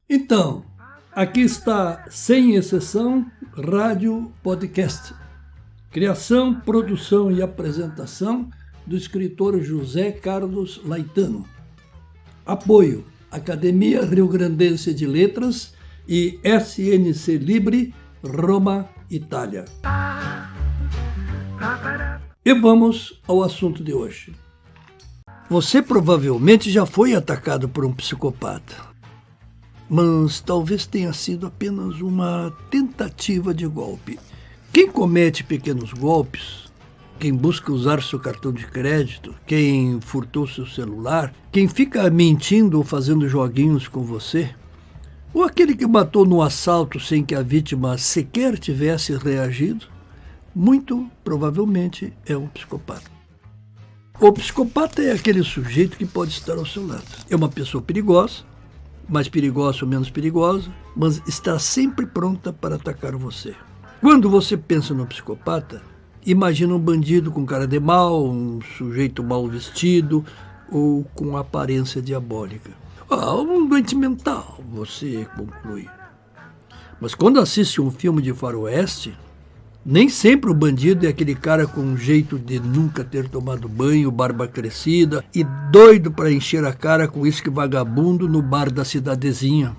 Então, aqui está, sem exceção, Rádio Podcast. Criação, produção e apresentação do escritor José Carlos Laetano. Apoio, Academia Rio-Grandense de Letras e SNC Libre, Roma, Itália. E vamos ao assunto de hoje. Você provavelmente já foi atacado por um psicopata. Mas talvez tenha sido apenas uma tentativa de golpe. Quem comete pequenos golpes, quem busca usar seu cartão de crédito, quem furtou seu celular, quem fica mentindo ou fazendo joguinhos com você, ou aquele que matou no assalto sem que a vítima sequer tivesse reagido, muito provavelmente é um psicopata. O psicopata é aquele sujeito que pode estar ao seu lado. É uma pessoa perigosa, mais perigosa ou menos perigosa, mas está sempre pronta para atacar você. Quando você pensa no psicopata, imagina um bandido com cara de mal, um sujeito mal vestido ou com aparência diabólica. Um doente mental, você conclui. Mas quando assiste um filme de faroeste, nem sempre o bandido é aquele cara com um jeito de nunca ter tomado banho, barba crescida e doido para encher a cara com uísque vagabundo no bar da cidadezinha.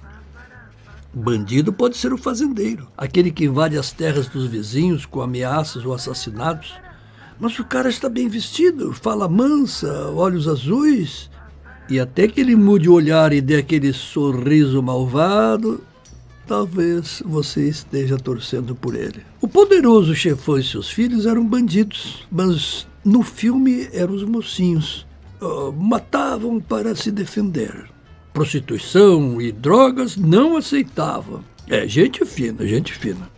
O bandido pode ser o fazendeiro, aquele que invade as terras dos vizinhos com ameaças ou assassinatos. Mas o cara está bem vestido, fala mansa, olhos azuis, e até que ele mude o olhar e dê aquele sorriso malvado, talvez você esteja torcendo por ele. O poderoso chefão e seus filhos eram bandidos, mas no filme eram os mocinhos. Matavam para se defender. Prostituição e drogas não aceitavam. Gente fina, gente fina.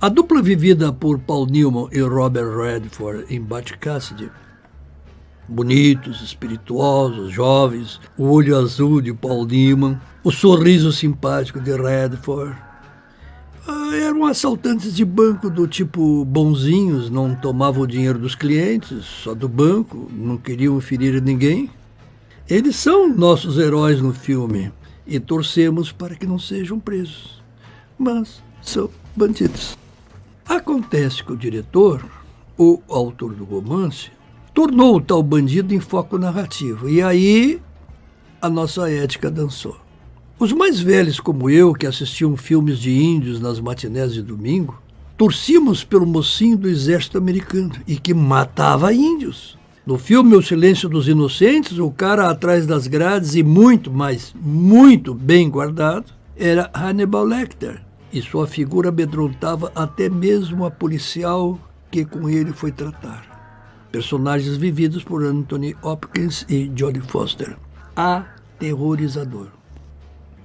A dupla vivida por Paul Newman e Robert Redford em Butch Cassidy, bonitos, espirituosos, jovens, o olho azul de Paul Newman, o sorriso simpático de Redford. Eram assaltantes de banco do tipo bonzinhos, não tomavam o dinheiro dos clientes, só do banco, não queriam ferir ninguém. Eles são nossos heróis no filme e torcemos para que não sejam presos, mas são bandidos. Acontece que o diretor, o autor do romance, tornou o tal bandido em foco narrativo, e aí a nossa ética dançou. Os mais velhos como eu, que assistiam filmes de índios nas matinés de domingo, torcíamos pelo mocinho do exército americano e que matava índios. No filme O Silêncio dos Inocentes, o cara atrás das grades e muito, mas muito bem guardado, era Hannibal Lecter, e sua figura amedrontava até mesmo a policial que com ele foi tratar. Personagens vividos por Anthony Hopkins e Jodie Foster. Aterrorizador.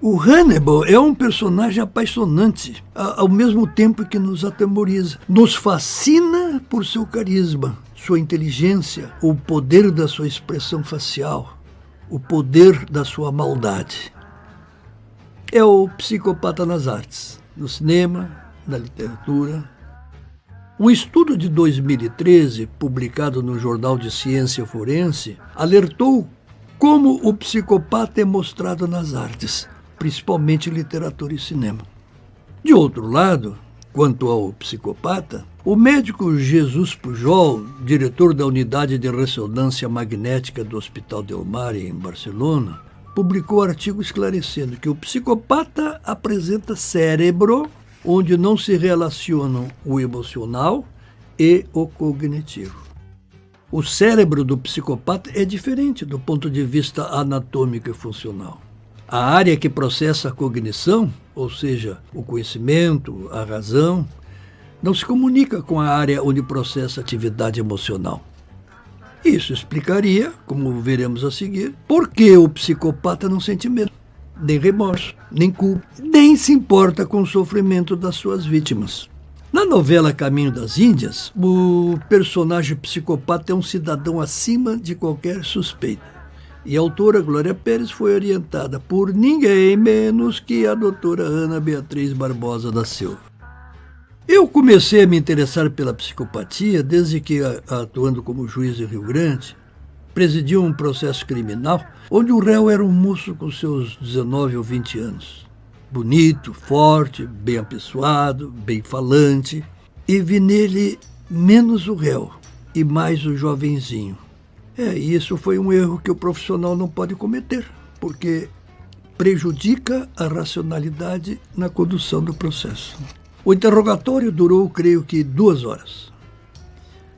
O Hannibal é um personagem apaixonante, ao mesmo tempo que nos atemoriza. Nos fascina por seu carisma, sua inteligência, o poder da sua expressão facial, o poder da sua maldade. É o psicopata nas artes, no cinema, na literatura. Um estudo de 2013, publicado no Jornal de Ciência Forense, alertou como o psicopata é mostrado nas artes, principalmente literatura e cinema. De outro lado, quanto ao psicopata, o médico Jesus Pujol, diretor da Unidade de Ressonância Magnética do Hospital Del Mar, em Barcelona, publicou artigo esclarecendo que o psicopata apresenta cérebro onde não se relacionam o emocional e o cognitivo. O cérebro do psicopata é diferente do ponto de vista anatômico e funcional. A área que processa a cognição, ou seja, o conhecimento, a razão, não se comunica com a área onde processa a atividade emocional. Isso explicaria, como veremos a seguir, por que o psicopata não sente medo, nem remorso, nem culpa, nem se importa com o sofrimento das suas vítimas. Na novela Caminho das Índias, o personagem psicopata é um cidadão acima de qualquer suspeita. E a autora Glória Pérez foi orientada por ninguém menos que a doutora Ana Beatriz Barbosa da Silva. Eu comecei a me interessar pela psicopatia desde que, atuando como juiz em Rio Grande, presidiu um processo criminal onde o réu era um moço com seus 19 ou 20 anos. Bonito, forte, bem apessoado, bem falante, e vi nele menos o réu e mais o jovenzinho. E isso foi um erro que o profissional não pode cometer, porque prejudica a racionalidade na condução do processo. O interrogatório durou, creio que, 2 horas.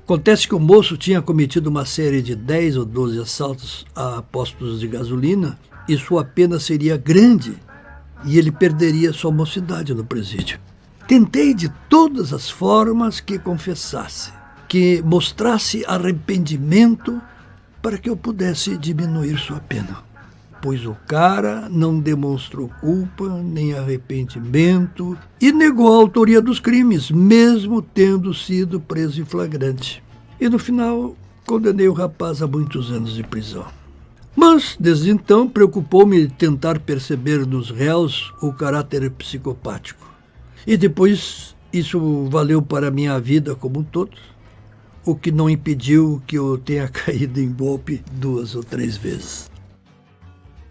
Acontece que o moço tinha cometido uma série de 10 ou 12 assaltos a postos de gasolina e sua pena seria grande e ele perderia sua mocidade no presídio. Tentei de todas as formas que confessasse, que mostrasse arrependimento para que eu pudesse diminuir sua pena. Pois o cara não demonstrou culpa nem arrependimento e negou a autoria dos crimes, mesmo tendo sido preso em flagrante. E no final, condenei o rapaz a muitos anos de prisão. Mas, desde então, preocupou-me tentar perceber nos réus o caráter psicopático. E depois, isso valeu para a minha vida como um todo, o que não impediu que eu tenha caído em golpe 2 ou 3 vezes.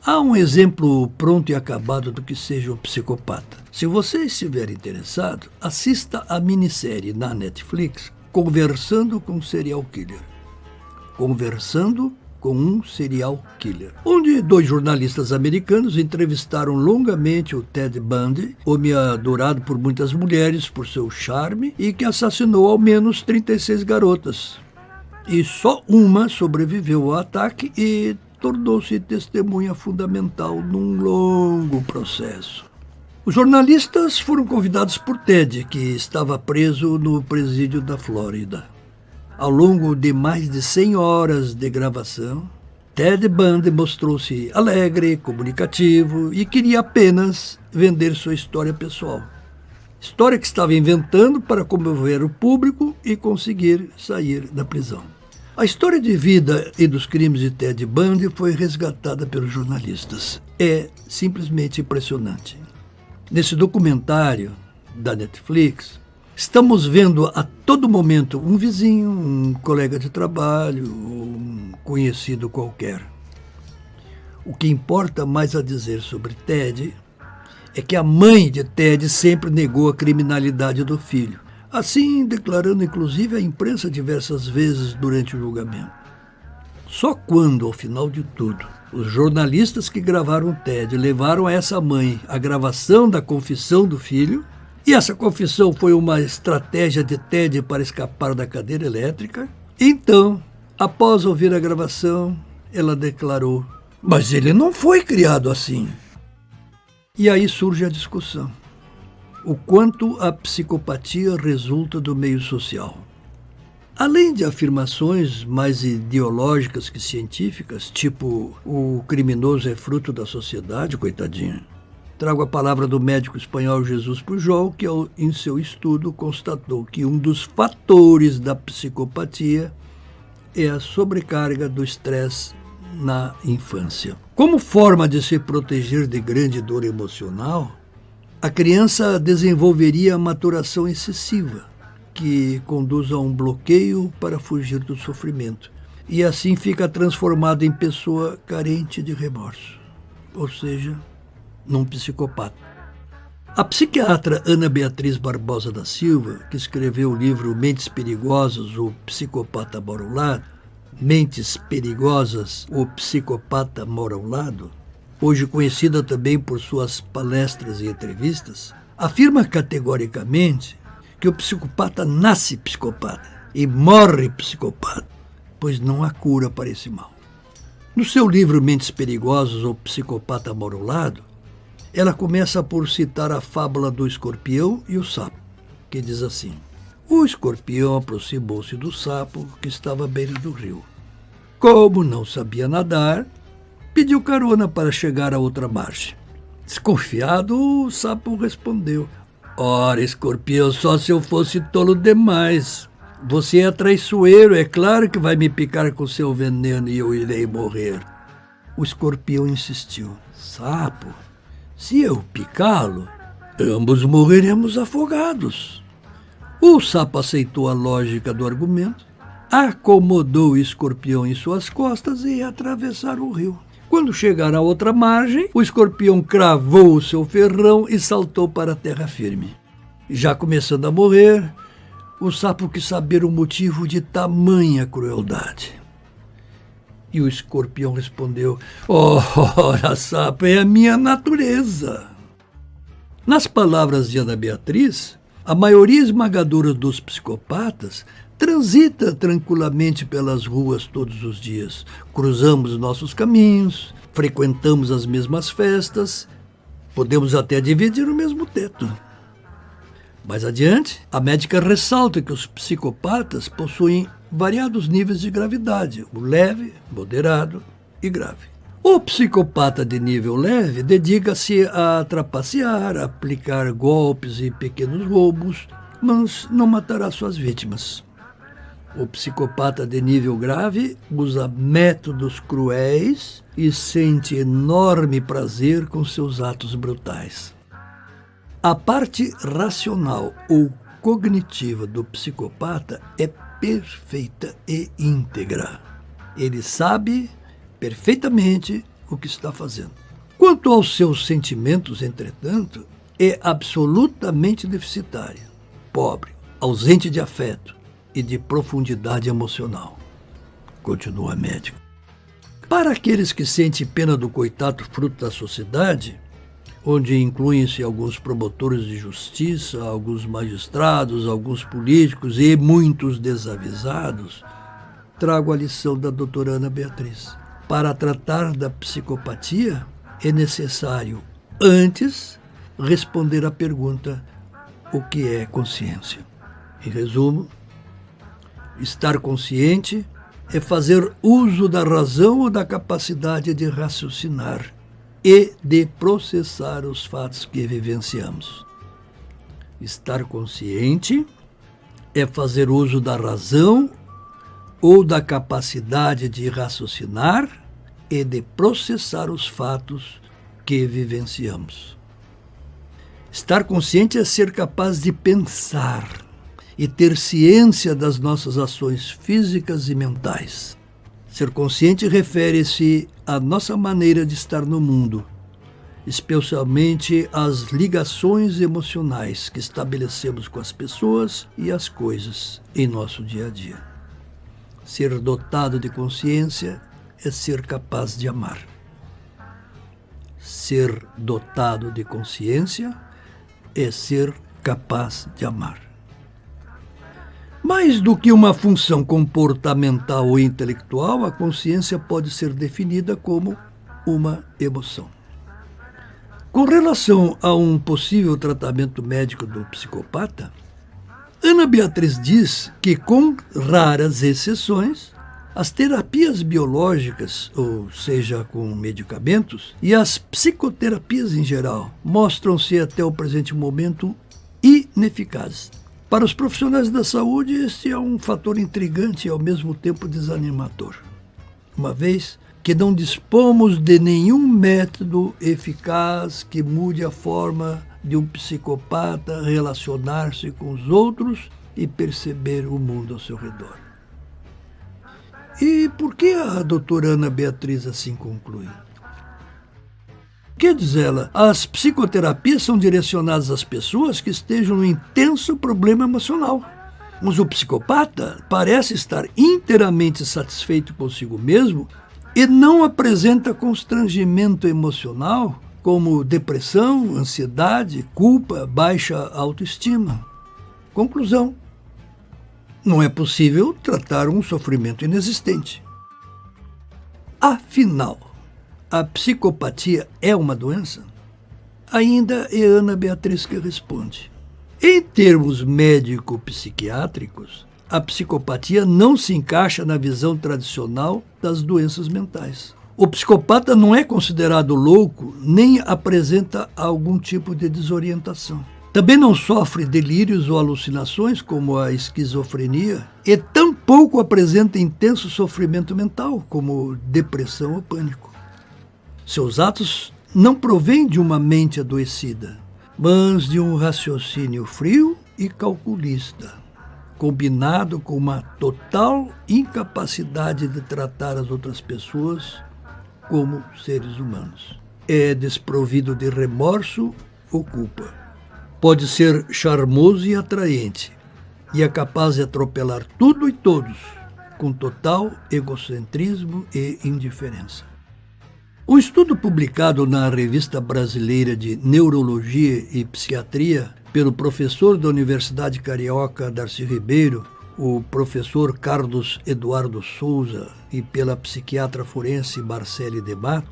Há um exemplo pronto e acabado do que seja um psicopata. Se você estiver interessado, assista a minissérie na Netflix Conversando com um Serial Killer. Conversando com um Serial Killer, onde 2 jornalistas americanos entrevistaram longamente o Ted Bundy, homem adorado por muitas mulheres por seu charme e que assassinou ao menos 36 garotas. E só uma sobreviveu ao ataque e tornou-se testemunha fundamental num longo processo. Os jornalistas foram convidados por Ted, que estava preso no presídio da Flórida. Ao longo de mais de 100 horas de gravação, Ted Bundy mostrou-se alegre, comunicativo e queria apenas vender sua história pessoal. História que estava inventando para comover o público e conseguir sair da prisão. A história de vida e dos crimes de Ted Bundy foi resgatada pelos jornalistas. É simplesmente impressionante. Nesse documentário da Netflix, estamos vendo a todo momento um vizinho, um colega de trabalho, um conhecido qualquer. O que importa mais a dizer sobre Ted é que a mãe de Ted sempre negou a criminalidade do filho, assim declarando inclusive à imprensa diversas vezes durante o julgamento. Só quando, ao final de tudo, os jornalistas que gravaram Ted levaram a essa mãe a gravação da confissão do filho, e essa confissão foi uma estratégia de Ted para escapar da cadeira elétrica, então, após ouvir a gravação, ela declarou: "Mas ele não foi criado assim." E aí surge a discussão. O quanto a psicopatia resulta do meio social. Além de afirmações mais ideológicas que científicas, tipo o criminoso é fruto da sociedade, coitadinho, trago a palavra do médico espanhol Jesus Pujol, que em seu estudo constatou que um dos fatores da psicopatia é a sobrecarga do estresse na infância. Como forma de se proteger de grande dor emocional, a criança desenvolveria a maturação excessiva, que conduz a um bloqueio para fugir do sofrimento, e assim fica transformada em pessoa carente de remorso, ou seja, num psicopata. A psiquiatra Ana Beatriz Barbosa da Silva, que escreveu o livro Mentes Perigosas, o Psicopata Mora ao Lado, Mentes Perigosas, o Psicopata Mora ao Lado, hoje conhecida também por suas palestras e entrevistas, afirma categoricamente que o psicopata nasce psicopata e morre psicopata, pois não há cura para esse mal. No seu livro Mentes Perigosas, ou Psicopata Mora ao Lado, ela começa por citar a fábula do escorpião e o sapo, que diz assim: o escorpião aproximou-se do sapo que estava à beira do rio. Como não sabia nadar, pediu carona para chegar à outra margem. Desconfiado, o sapo respondeu: ora, escorpião, só se eu fosse tolo demais. Você é traiçoeiro, é claro que vai me picar com seu veneno e eu irei morrer. O escorpião insistiu: sapo, se eu picá-lo, ambos morreremos afogados. O sapo aceitou a lógica do argumento acomodou o escorpião em suas costas e ia atravessar o rio. Quando chegaram à outra margem, o escorpião cravou o seu ferrão e saltou para a terra firme. Já começando a morrer, o sapo quis saber o motivo de tamanha crueldade. E o escorpião respondeu: ora, sapo, é a minha natureza. Nas palavras de Ana Beatriz, a maioria esmagadora dos psicopatas transita tranquilamente pelas ruas todos os dias. Cruzamos nossos caminhos, frequentamos as mesmas festas, podemos até dividir o mesmo teto. Mais adiante, a médica ressalta que os psicopatas possuem variados níveis de gravidade, o leve, moderado e grave. O psicopata de nível leve dedica-se a trapacear, a aplicar golpes e pequenos roubos, mas não matará suas vítimas. O psicopata de nível grave usa métodos cruéis e sente enorme prazer com seus atos brutais. A parte racional ou cognitiva do psicopata é perfeita e íntegra. Ele sabe perfeitamente o que está fazendo. Quanto aos seus sentimentos, entretanto, é absolutamente deficitário, pobre, ausente de afeto e de profundidade emocional. Continua a médica. Para aqueles que sentem pena do coitado fruto da sociedade, onde incluem-se alguns promotores de justiça, alguns magistrados, alguns políticos e muitos desavisados, trago a lição da doutora Ana Beatriz. Para tratar da psicopatia, é necessário, antes, responder à pergunta: o que é consciência? Em resumo, estar consciente é fazer uso da razão ou da capacidade de raciocinar e de processar os fatos que vivenciamos. Estar consciente é fazer uso da razão ou da capacidade de raciocinar e de processar os fatos que vivenciamos. Estar consciente é ser capaz de pensar e ter ciência das nossas ações físicas e mentais. Ser consciente refere-se à nossa maneira de estar no mundo, especialmente às ligações emocionais que estabelecemos com as pessoas e as coisas em nosso dia a dia. Ser dotado de consciência é ser capaz de amar. Ser dotado de consciência é ser capaz de amar. Mais do que uma função comportamental ou intelectual, a consciência pode ser definida como uma emoção. Com relação a um possível tratamento médico do psicopata, Ana Beatriz diz que, com raras exceções, as terapias biológicas, ou seja, com medicamentos, e as psicoterapias em geral, mostram-se até o presente momento ineficazes. Para os profissionais da saúde, este é um fator intrigante e ao mesmo tempo desanimador, uma vez que não dispomos de nenhum método eficaz que mude a forma de um psicopata relacionar-se com os outros e perceber o mundo ao seu redor. E por que a doutora Ana Beatriz assim conclui? Que diz ela, as psicoterapias são direcionadas às pessoas que estejam no intenso problema emocional. Mas o psicopata parece estar inteiramente satisfeito consigo mesmo e não apresenta constrangimento emocional como depressão, ansiedade, culpa, baixa autoestima. Conclusão: não é possível tratar um sofrimento inexistente. Afinal, a psicopatia é uma doença? Ainda é Ana Beatriz que responde. Em termos médico-psiquiátricos, a psicopatia não se encaixa na visão tradicional das doenças mentais. O psicopata não é considerado louco nem apresenta algum tipo de desorientação. Também não sofre delírios ou alucinações, como a esquizofrenia, e tampouco apresenta intenso sofrimento mental, como depressão ou pânico. Seus atos não provêm de uma mente adoecida, mas de um raciocínio frio e calculista. combinado com uma total incapacidade de tratar as outras pessoas como seres humanos. É desprovido de remorso ou culpa. Pode ser charmoso e atraente, e é capaz de atropelar tudo e todos, com total egocentrismo e indiferença. Um estudo publicado na Revista Brasileira de Neurologia e Psiquiatria pelo professor da Universidade Carioca Darcy Ribeiro, o professor Carlos Eduardo Souza, e pela psiquiatra forense Marcele Debat,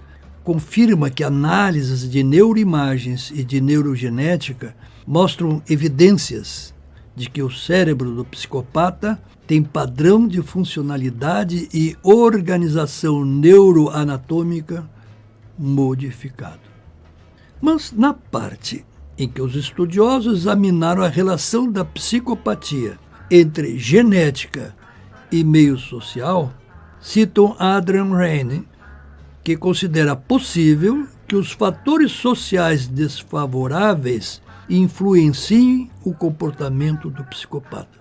confirma que análises de neuroimagens e de neurogenética mostram evidências de que o cérebro do psicopata tem padrão de funcionalidade e organização neuroanatômica modificado. Mas na parte em que os estudiosos examinaram a relação da psicopatia entre genética e meio social, citam Adrian Raine, que considera possível que os fatores sociais desfavoráveis influenciem o comportamento do psicopata.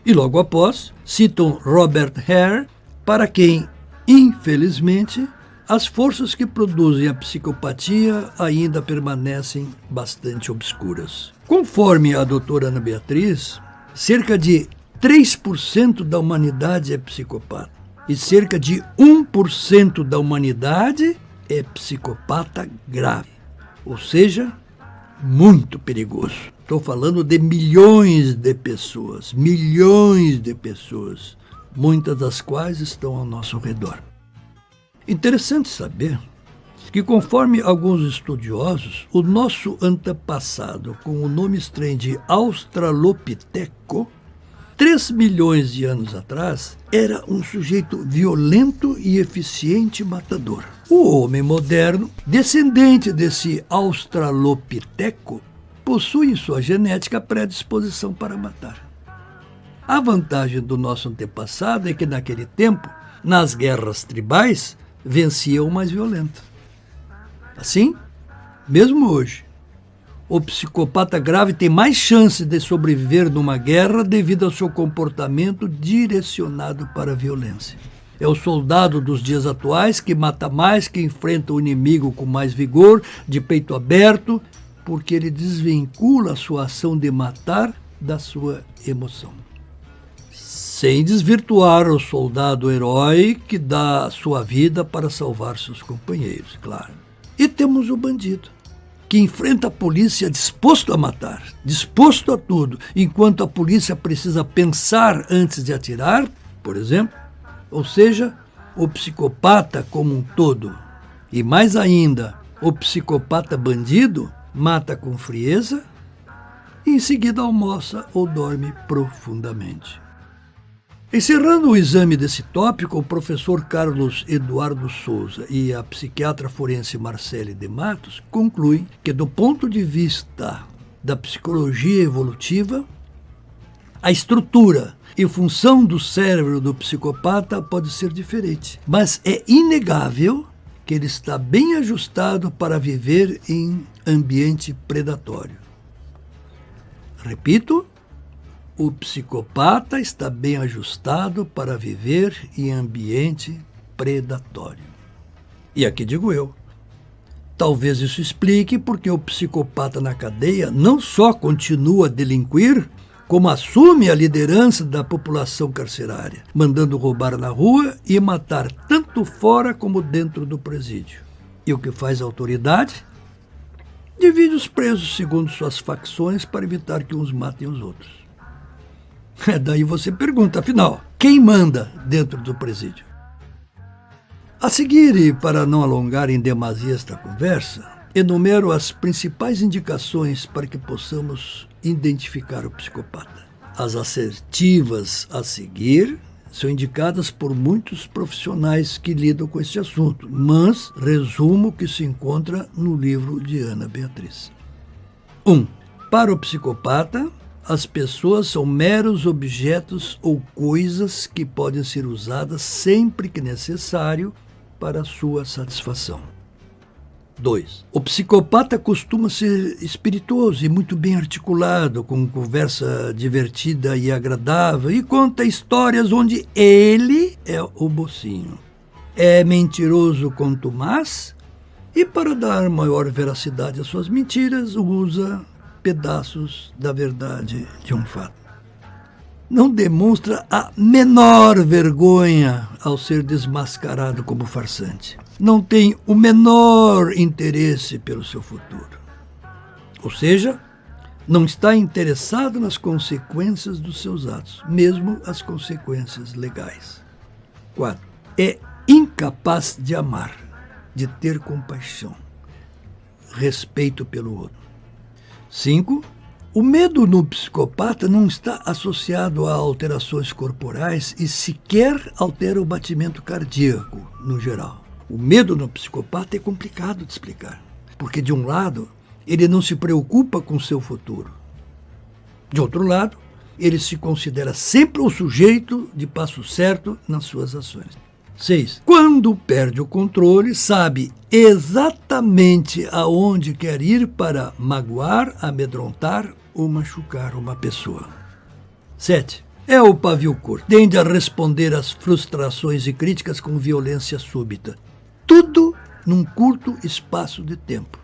E logo após, citam Robert Hare, para quem, infelizmente, as forças que produzem a psicopatia ainda permanecem bastante obscuras. Conforme a doutora Ana Beatriz, cerca de 3% da humanidade é psicopata e cerca de 1% da humanidade é psicopata grave, ou seja, muito perigoso. Estou falando de milhões de pessoas, muitas das quais estão ao nosso redor. Interessante saber que, conforme alguns estudiosos, o nosso antepassado, com o nome estranho de Australopiteco, 3 milhões de anos atrás, era um sujeito violento e eficiente matador. O homem moderno, descendente desse Australopiteco, possui em sua genética a predisposição para matar. A vantagem do nosso antepassado é que, naquele tempo, nas guerras tribais, vencia o mais violento. Assim, mesmo hoje, o psicopata grave tem mais chance de sobreviver numa guerra devido ao seu comportamento direcionado para a violência. É o soldado dos dias atuais que mata mais, que enfrenta o inimigo com mais vigor, de peito aberto, porque ele desvincula a sua ação de matar da sua emoção. Sem desvirtuar o soldado herói que dá sua vida para salvar seus companheiros, claro. E temos o bandido, que enfrenta a polícia disposto a matar, disposto a tudo, enquanto a polícia precisa pensar antes de atirar, por exemplo. Ou seja, o psicopata como um todo. E mais ainda, o psicopata bandido mata com frieza e em seguida almoça ou dorme profundamente. Encerrando o exame desse tópico, o professor Carlos Eduardo Souza e a psiquiatra forense Marcele de Matos concluem que, do ponto de vista da psicologia evolutiva, a estrutura e função do cérebro do psicopata pode ser diferente, mas é inegável que ele está bem ajustado para viver em ambiente predatório. Repito, o psicopata está bem ajustado para viver em ambiente predatório. E aqui digo eu, talvez isso explique porque o psicopata na cadeia não só continua a delinquir, como assume a liderança da população carcerária, mandando roubar na rua e matar tanto fora como dentro do presídio. E o que faz a autoridade? Divide os presos segundo suas facções para evitar que uns matem os outros. Daí você pergunta, afinal, quem manda dentro do presídio? A seguir, e para não alongar em demasia esta conversa, enumero as principais indicações para que possamos identificar o psicopata. As assertivas a seguir são indicadas por muitos profissionais que lidam com esse assunto, mas resumo o que se encontra no livro de Ana Beatriz. 1. Para o psicopata, as pessoas são meros objetos ou coisas que podem ser usadas sempre que necessário para a sua satisfação. 2. O psicopata costuma ser espirituoso e muito bem articulado, com conversa divertida e agradável, e conta histórias onde ele é o mocinho. É mentiroso contumaz e, para dar maior veracidade às suas mentiras, usa pedaços da verdade de um fato. Não demonstra a menor vergonha ao ser desmascarado como farsante. Não tem o menor interesse pelo seu futuro. Ou seja, não está interessado nas consequências dos seus atos, mesmo as consequências legais. 4. É incapaz de amar, de ter compaixão, respeito pelo outro. 5. O medo no psicopata não está associado a alterações corporais e sequer altera o batimento cardíaco, no geral. O medo no psicopata é complicado de explicar, porque, de um lado, ele não se preocupa com seu futuro. De outro lado, ele se considera sempre o sujeito de passo certo nas suas ações. 6. Quando perde o controle, sabe exatamente aonde quer ir para magoar, amedrontar ou machucar uma pessoa. 7. É o pavio curto. Tende a responder às frustrações e críticas com violência súbita. Tudo num curto espaço de tempo.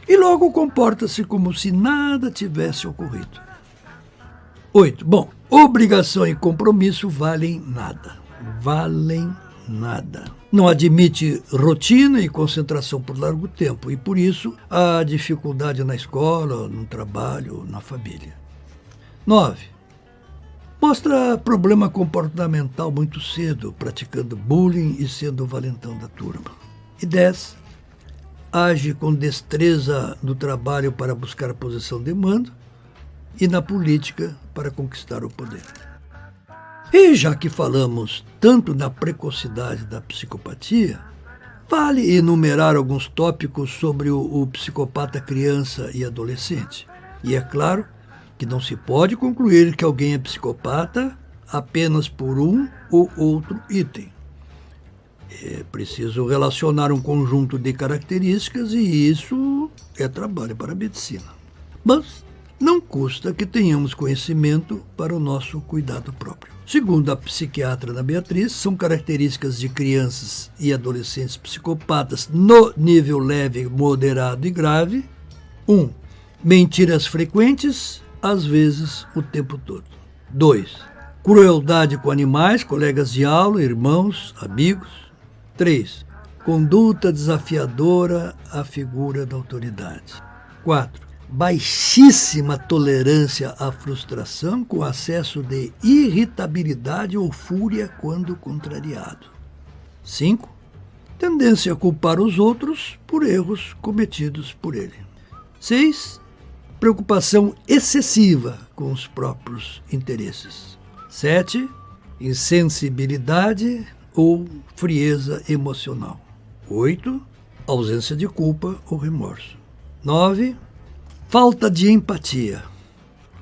E logo comporta-se como se nada tivesse ocorrido. 8. Bom, obrigação e compromisso valem nada. Valem nada. Não admite rotina e concentração por largo tempo e, por isso, há dificuldade na escola, no trabalho, na família. 9. Mostra problema comportamental muito cedo, praticando bullying e sendo o valentão da turma. E 10. Age com destreza no trabalho para buscar posição de mando e na política para conquistar o poder. E já que falamos tanto na precocidade da psicopatia, vale enumerar alguns tópicos sobre o psicopata criança e adolescente. E é claro que não se pode concluir que alguém é psicopata apenas por um ou outro item. É preciso relacionar um conjunto de características e isso é trabalho para a medicina. Mas não custa que tenhamos conhecimento para o nosso cuidado próprio. Segundo a psiquiatra Ana Beatriz, são características de crianças e adolescentes psicopatas no nível leve, moderado e grave. 1. Mentiras frequentes, às vezes o tempo todo. 2. Crueldade com animais, colegas de aula, irmãos, amigos. 3. Conduta desafiadora à figura da autoridade. 4. Baixíssima tolerância à frustração, com acesso de irritabilidade ou fúria quando contrariado. 5. Tendência a culpar os outros por erros cometidos por ele. 6. Preocupação excessiva com os próprios interesses. 7. Insensibilidade ou frieza emocional. 8. Ausência de culpa ou remorso. 9. Falta de empatia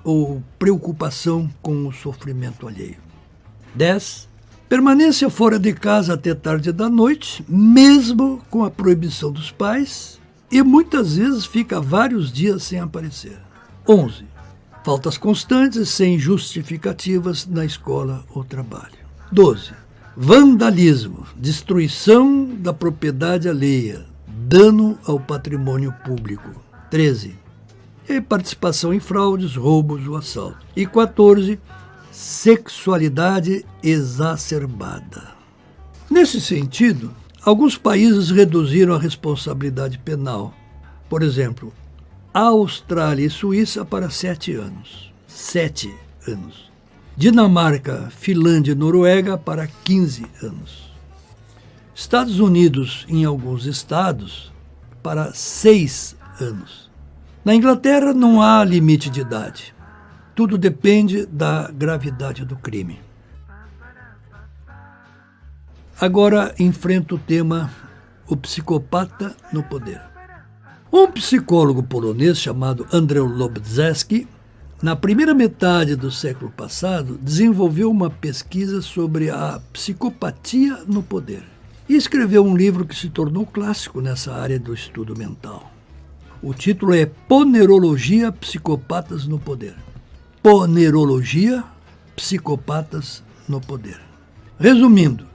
ou preocupação com o sofrimento alheio. 10. Permanência fora de casa até tarde da noite, mesmo com a proibição dos pais, e muitas vezes fica vários dias sem aparecer. 11. Faltas constantes sem justificativas na escola ou trabalho. 12. Vandalismo, destruição da propriedade alheia, dano ao patrimônio público. 13. E participação em fraudes, roubos ou assalto. E 14, sexualidade exacerbada. Nesse sentido, alguns países reduziram a responsabilidade penal. Por exemplo, Austrália e Suíça para 7 anos. 7 anos. Dinamarca, Finlândia e Noruega para 15 anos. Estados Unidos, em alguns estados, para 6 anos. Na Inglaterra não há limite de idade. Tudo depende da gravidade do crime. Agora enfrenta o tema O Psicopata no Poder. Um psicólogo polonês chamado Andrzej Lobczewski, na primeira metade do século passado, desenvolveu uma pesquisa sobre a psicopatia no poder. e escreveu um livro que se tornou clássico nessa área do estudo mental. O título é Ponerologia, Psicopatas no Poder. Ponerologia, Psicopatas no Poder. Resumindo,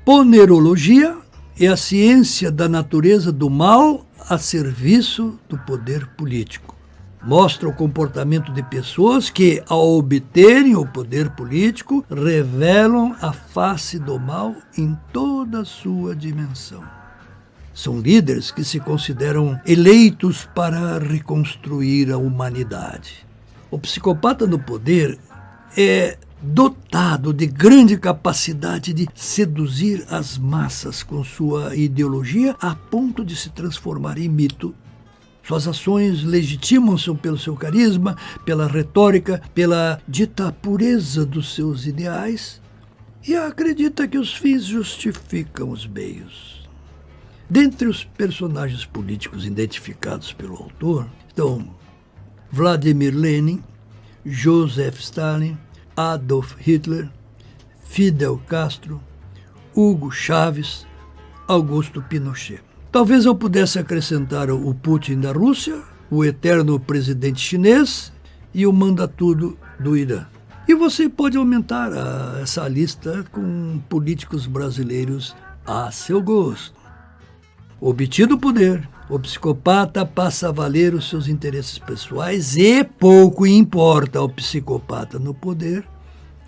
ponerologia é a ciência da natureza do mal a serviço do poder político. Mostra o comportamento de pessoas que, ao obterem o poder político, revelam a face do mal em toda a sua dimensão. São líderes que se consideram eleitos para reconstruir a humanidade. O psicopata no poder é dotado de grande capacidade de seduzir as massas com sua ideologia a ponto de se transformar em mito. Suas ações legitimam-se pelo seu carisma, pela retórica, pela dita pureza dos seus ideais e acredita que os fins justificam os meios. Dentre os personagens políticos identificados pelo autor estão Vladimir Lenin, Joseph Stalin, Adolf Hitler, Fidel Castro, Hugo Chávez, Augusto Pinochet. Talvez eu pudesse acrescentar o Putin da Rússia, o eterno presidente chinês e o manda-tudo do Irã. E você pode aumentar essa lista com políticos brasileiros a seu gosto. Obtido o poder, o psicopata passa a valer os seus interesses pessoais e pouco importa ao psicopata no poder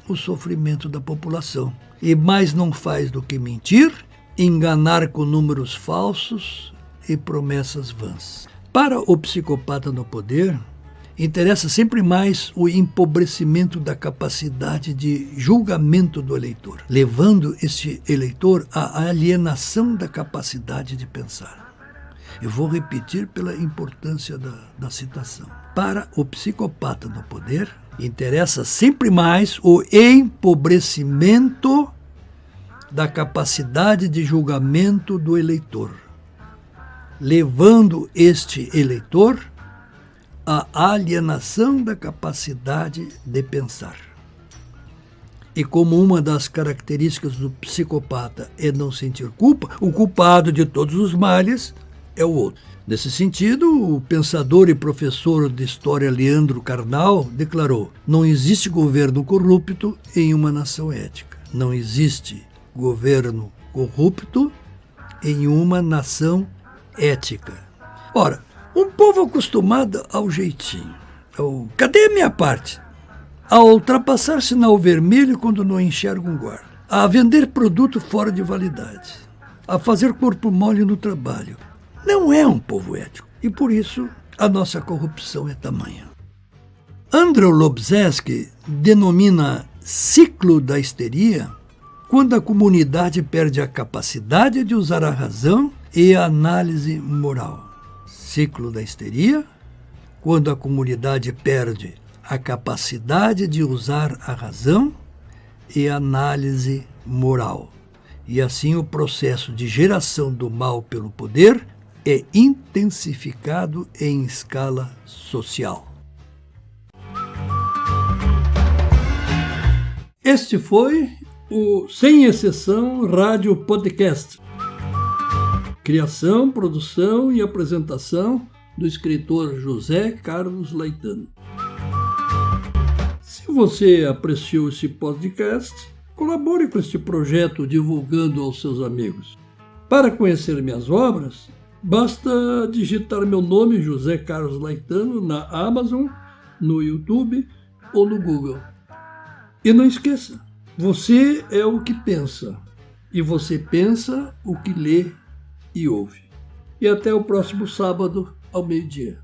o sofrimento da população. E mais não faz do que mentir, enganar com números falsos e promessas vãs. Para o psicopata no poder, interessa sempre mais o empobrecimento da capacidade de julgamento do eleitor, levando este eleitor à alienação da capacidade de pensar. Eu vou repetir pela importância da citação. Para o psicopata no poder, interessa sempre mais o empobrecimento da capacidade de julgamento do eleitor, levando este eleitor à alienação da capacidade de pensar. E como uma das características do psicopata é não sentir culpa, o culpado de todos os males é o outro. Nesse sentido, o pensador e professor de história Leandro Carnal declarou: não existe governo corrupto em uma nação ética. Não existe governo corrupto em uma nação ética. Ora, um povo acostumado ao jeitinho, cadê a minha parte? A ultrapassar sinal vermelho quando não enxerga um guarda, a vender produto fora de validade, a fazer corpo mole no trabalho, não é um povo ético. E por isso a nossa corrupção é tamanha. Andrei Lobzewski denomina ciclo da histeria quando a comunidade perde a capacidade de usar a razão e a análise moral. Ciclo da histeria, quando a comunidade perde a capacidade de usar a razão e a análise moral. E assim o processo de geração do mal pelo poder é intensificado em escala social. Este foi o Sem Exceção Rádio Podcast. Criação, produção e apresentação do escritor José Carlos Laetano. Se você apreciou esse podcast, colabore com este projeto divulgando aos seus amigos. Para conhecer minhas obras, basta digitar meu nome, José Carlos Laetano, na Amazon, no YouTube ou no Google. E não esqueça, você é o que pensa, e você pensa o que lê e ouve. E até o próximo sábado, ao meio-dia.